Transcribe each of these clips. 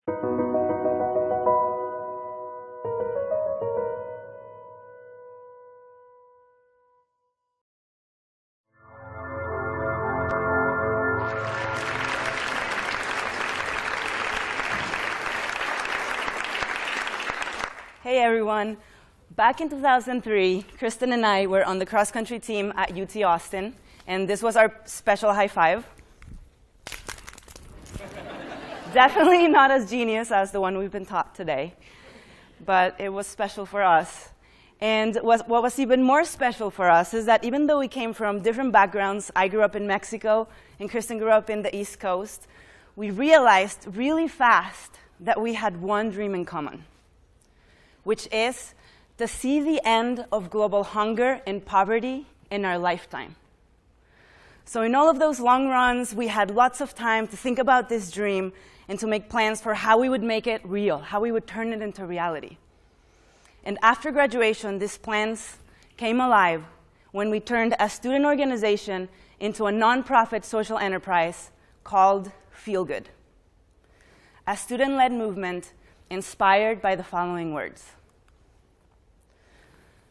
Hey everyone. Back in 2003, Kristen and I were on the cross-country team at UT Austin, and this was our special high five. Definitely not as genius as the one we've been taught today, but it was special for us. And what was even more special for us is that even though we came from different backgrounds, I grew up in Mexico, and Kristen grew up in the East Coast, we realized really fast that we had one dream in common, which is to see the end of global hunger and poverty in our lifetime. So in all of those long runs, we had lots of time to think about this dream and to make plans for how we would make it real, how we would turn it into reality. And after graduation, these plans came alive when we turned a student organization into a nonprofit social enterprise called Feel Good, a student-led movement inspired by the following words.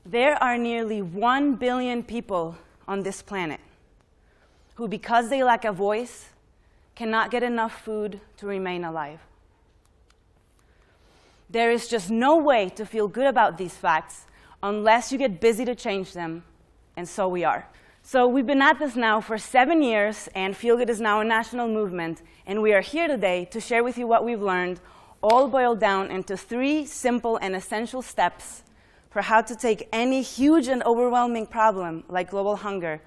There are nearly 1 billion people on this planet who, because they lack a voice, cannot get enough food to remain alive. There is just no way to feel good about these facts unless you get busy to change them, and so we are. So we've been at this now for 7 years, and Feel Good is now a national movement, and we are here today to share with you what we've learned, all boiled down into 3 simple and essential steps for how to take any huge and overwhelming problem like global hunger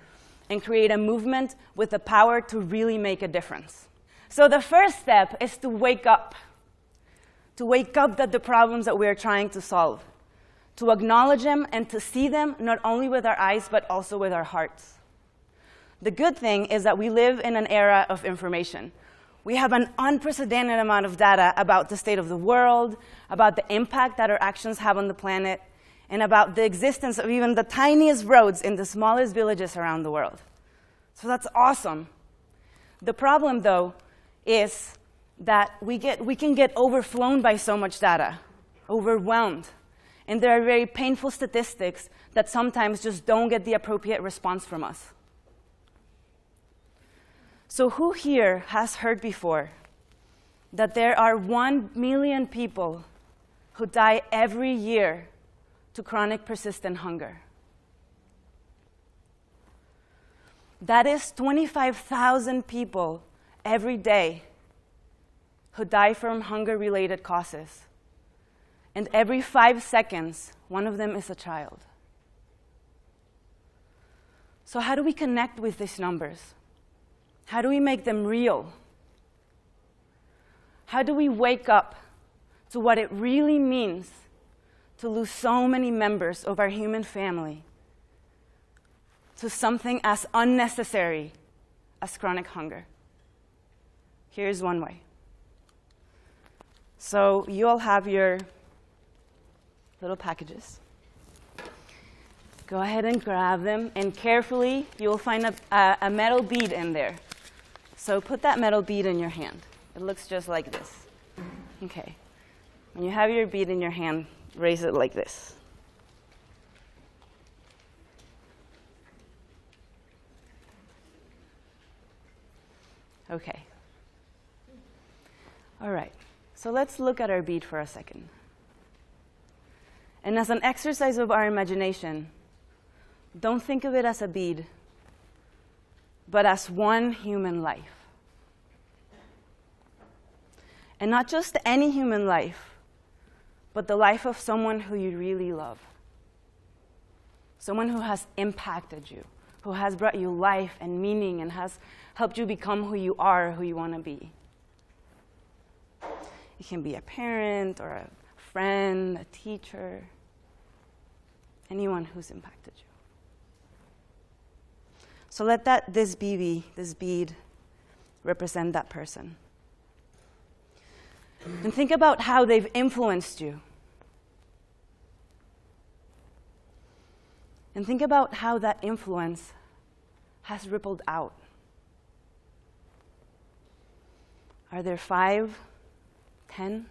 and create a movement with the power to really make a difference. So the first step is to wake up. To wake up at the problems that we are trying to solve, to acknowledge them and to see them not only with our eyes but also with our hearts. The good thing is that we live in an era of information. We have an unprecedented amount of data about the state of the world, about the impact that our actions have on the planet, and about the existence of even the tiniest roads in the smallest villages around the world. So that's awesome. The problem, though, is that we can get overflown by so much data, overwhelmed. And there are very painful statistics that sometimes just don't get the appropriate response from us. So who here has heard before that there are 1 million people who die every year to chronic persistent hunger? That is 25,000 people every day who die from hunger-related causes. And every 5 seconds, one of them is a child. So how do we connect with these numbers? How do we make them real? How do we wake up to what it really means to lose so many members of our human family to something as unnecessary as chronic hunger? Here's one way. So you all have your little packages. Go ahead and grab them, and carefully you'll find a metal bead in there. So put that metal bead in your hand. It looks just like this. Okay. When you have your bead in your hand, raise it like this. Okay. All right. So let's look at our bead for a second. And as an exercise of our imagination, don't think of it as a bead, but as one human life. And not just any human life, but the life of someone who you really love. Someone who has impacted you, who has brought you life and meaning and has helped you become who you are, who you want to be. It can be a parent or a friend, a teacher, anyone who's impacted you. So let this bead, represent that person. And think about how they've influenced you. And think about how that influence has rippled out. Are there 5, 10,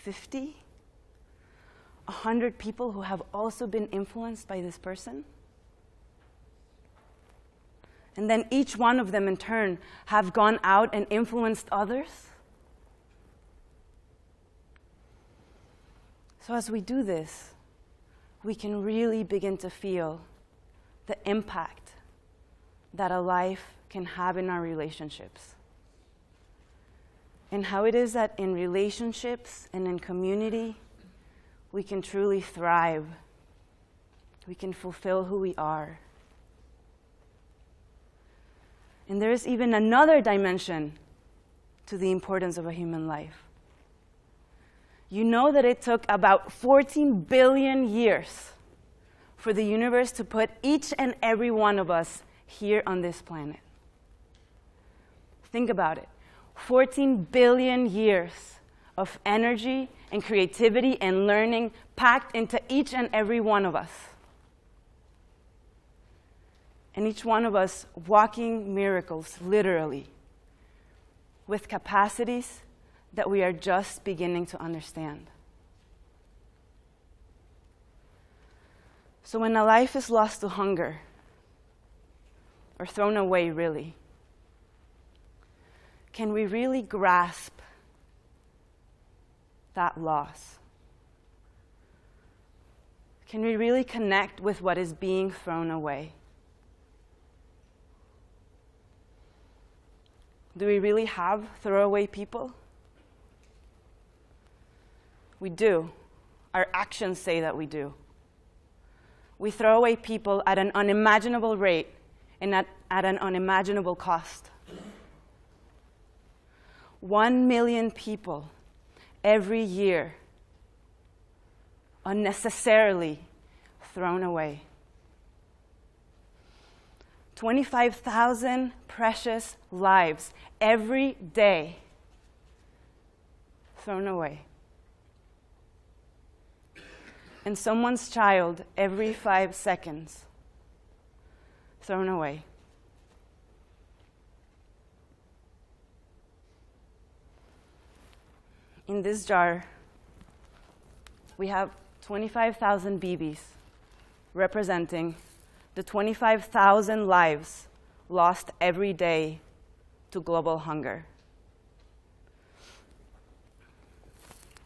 50, 100 people who have also been influenced by this person? And then each one of them, in turn, have gone out and influenced others? So as we do this, we can really begin to feel the impact that a life can have in our relationships. And how it is that in relationships and in community, we can truly thrive. We can fulfill who we are. And there is even another dimension to the importance of a human life. You know that it took about 14 billion years for the universe to put each and every one of us here on this planet. Think about it. 14 billion years of energy and creativity and learning packed into each and every one of us. And each one of us walking miracles, literally, with capacities that we are just beginning to understand. So when a life is lost to hunger, or thrown away, really, can we really grasp that loss? Can we really connect with what is being thrown away? Do we really have throwaway people? We do. Our actions say that we do. We throw away people at an unimaginable rate and at an unimaginable cost. 1 million people every year unnecessarily thrown away. 25,000 precious lives every day thrown away. And someone's child every 5 seconds thrown away. In this jar, we have 25,000 BBs representing the 25,000 lives lost every day to global hunger.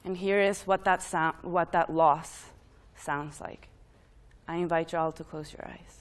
And here is what that loss sounds like. I invite you all to close your eyes.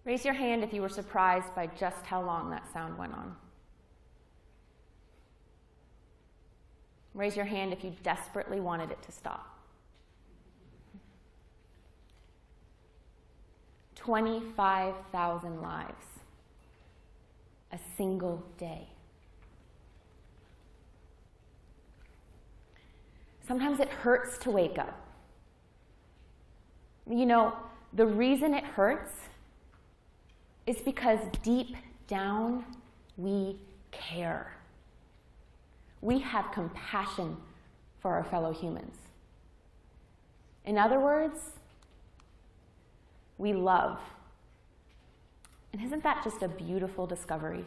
Raise your hand if you were surprised by just how long that sound went on. Raise your hand if you desperately wanted it to stop. 25,000 lives. A single day. Sometimes it hurts to wake up. You know, the reason it hurts is because deep down we care. We have compassion for our fellow humans. In other words, we love. And isn't that just a beautiful discovery?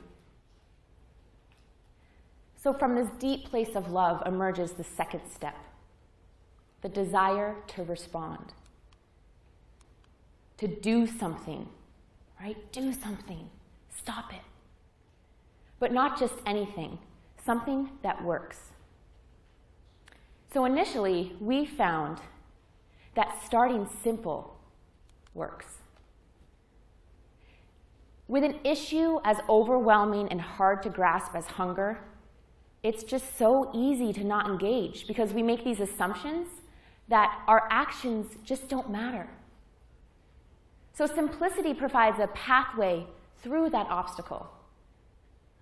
So from this deep place of love emerges the second step, the desire to respond, to do something, right? Do something. Stop it. But not just anything, something that works. So initially, we found that starting simple works. With an issue as overwhelming and hard to grasp as hunger, it's just so easy to not engage because we make these assumptions that our actions just don't matter. So simplicity provides a pathway through that obstacle.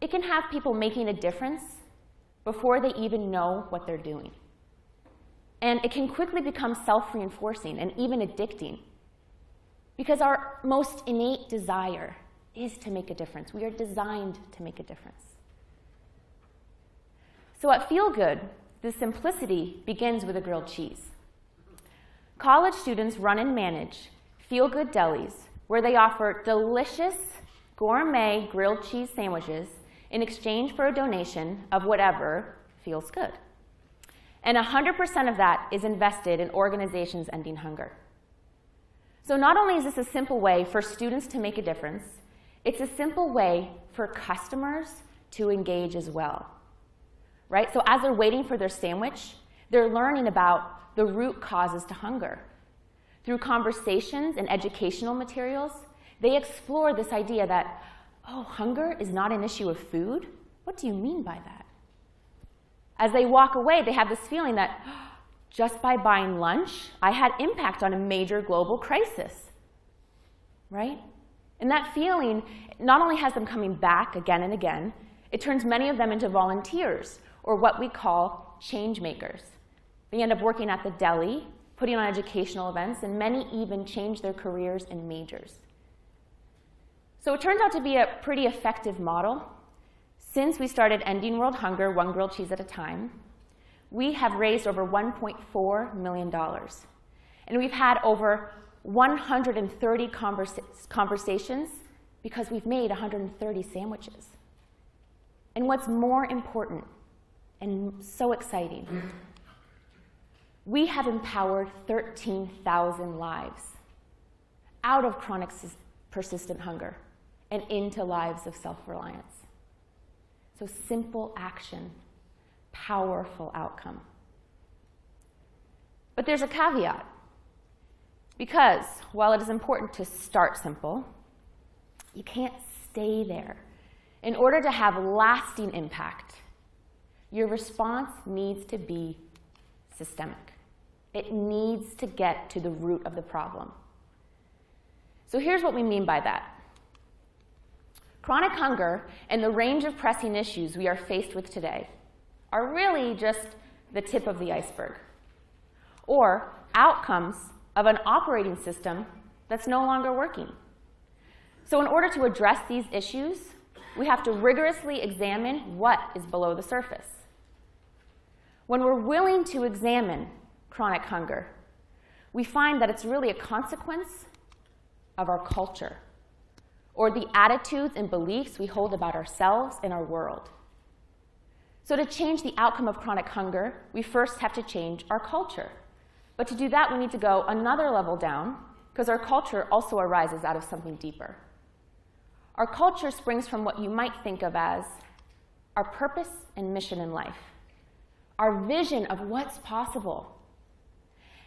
It can have people making a difference before they even know what they're doing. And it can quickly become self-reinforcing and even addicting because our most innate desire is to make a difference. We are designed to make a difference. So at Feel Good, the simplicity begins with a grilled cheese. College students run and manage Feel Good delis where they offer delicious gourmet grilled cheese sandwiches in exchange for a donation of whatever feels good. And 100% of that is invested in organizations ending hunger. So not only is this a simple way for students to make a difference, it's a simple way for customers to engage as well, right? So as they're waiting for their sandwich, they're learning about the root causes to hunger. Through conversations and educational materials, they explore this idea that, oh, hunger is not an issue of food? What do you mean by that? As they walk away, they have this feeling that just by buying lunch, I had impact on a major global crisis, right? And that feeling not only has them coming back again and again, it turns many of them into volunteers, or what we call change makers. They end up working at the deli, putting on educational events, and many even change their careers and majors. So it turns out to be a pretty effective model. Since we started ending world hunger, one grilled cheese at a time, we have raised over $1.4 million. And we've had over 130 conversations because we've made 130 sandwiches. And what's more important and so exciting, we have empowered 13,000 lives out of chronic persistent hunger and into lives of self-reliance. So simple action, powerful outcome. But there's a caveat. Because while it is important to start simple, you can't stay there. In order to have lasting impact, your response needs to be systemic. It needs to get to the root of the problem. So here's what we mean by that. Chronic hunger and the range of pressing issues we are faced with today are really just the tip of the iceberg, or outcomes of an operating system that's no longer working. So in order to address these issues, we have to rigorously examine what is below the surface. When we're willing to examine chronic hunger, we find that it's really a consequence of our culture, or the attitudes and beliefs we hold about ourselves and our world. So to change the outcome of chronic hunger, we first have to change our culture. But to do that, we need to go another level down, because our culture also arises out of something deeper. Our culture springs from what you might think of as our purpose and mission in life, our vision of what's possible.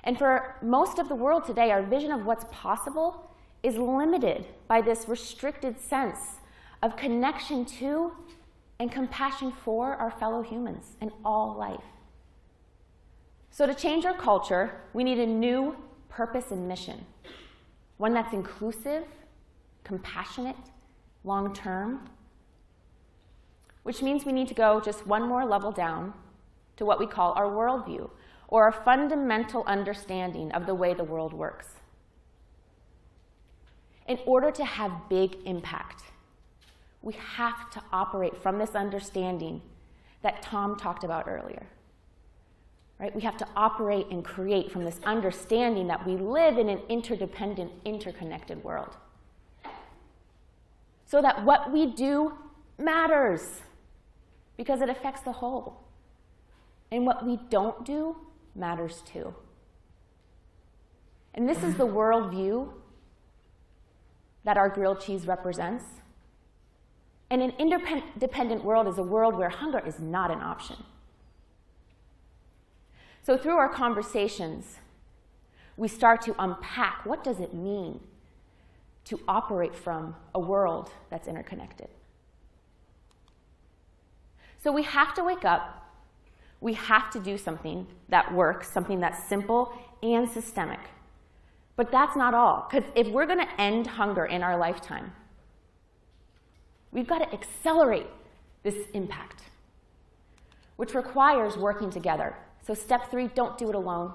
And for most of the world today, our vision of what's possible is limited by this restricted sense of connection to and compassion for our fellow humans and all life. So to change our culture, we need a new purpose and mission, one that's inclusive, compassionate, long-term, which means we need to go just one more level down to what we call our worldview, or a fundamental understanding of the way the world works. In order to have big impact, we have to operate from this understanding that Tom talked about earlier. Right? We have to operate and create from this understanding that we live in an interdependent, interconnected world. so that what we do matters, because it affects the whole. And what we don't do matters too. And this is the worldview that our grilled cheese represents. And an interdependent world is a world where hunger is not an option. So through our conversations, we start to unpack what does it mean to operate from a world that's interconnected. So we have to wake up. We have to do something that works, something that's simple and systemic. But that's not all, because if we're going to end hunger in our lifetime, we've got to accelerate this impact, which requires working together. So step 3, don't do it alone.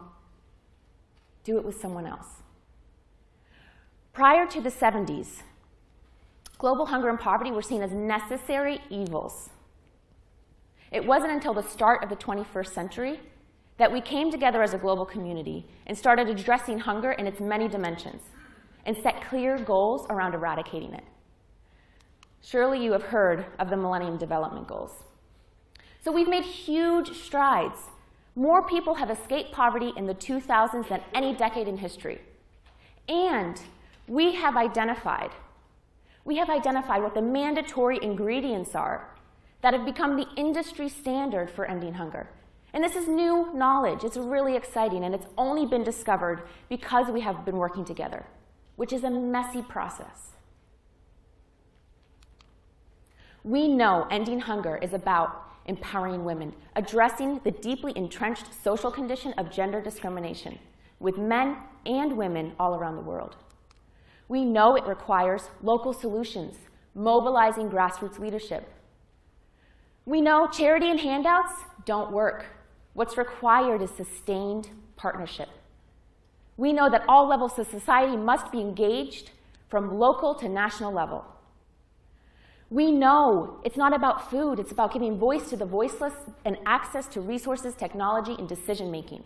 Do it with someone else. Prior to the 70s, global hunger and poverty were seen as necessary evils. It wasn't until the start of the 21st century that we came together as a global community and started addressing hunger in its many dimensions and set clear goals around eradicating it. Surely you have heard of the Millennium Development Goals. So we've made huge strides. More people have escaped poverty in the 2000s than any decade in history. And we have identified what the mandatory ingredients are that have become the industry standard for ending hunger. And this is new knowledge. It's really exciting, and it's only been discovered because we have been working together, which is a messy process. We know ending hunger is about empowering women, addressing the deeply entrenched social condition of gender discrimination with men and women all around the world. We know it requires local solutions, mobilizing grassroots leadership. We know charity and handouts don't work. What's required is sustained partnership. We know that all levels of society must be engaged from local to national level. We know it's not about food, it's about giving voice to the voiceless and access to resources, technology, and decision-making.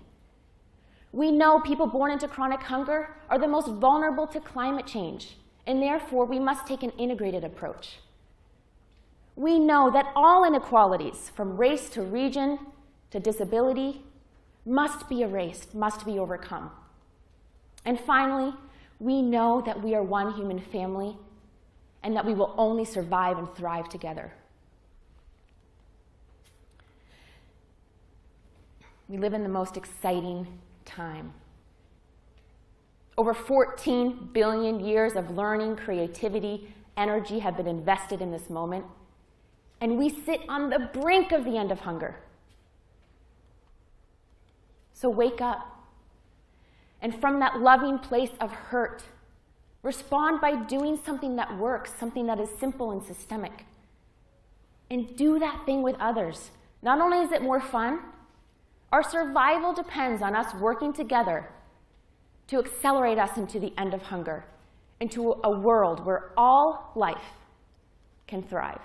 We know people born into chronic hunger are the most vulnerable to climate change, and therefore we must take an integrated approach. We know that all inequalities, from race to region to disability, must be erased, must be overcome. And finally, we know that we are one human family and that we will only survive and thrive together. We live in the most exciting time. Over 14 billion years of learning, creativity, energy have been invested in this moment, and we sit on the brink of the end of hunger. So wake up, and from that loving place of hurt, respond by doing something that works, something that is simple and systemic. And do that thing with others. Not only is it more fun, our survival depends on us working together to accelerate us into the end of hunger, into a world where all life can thrive.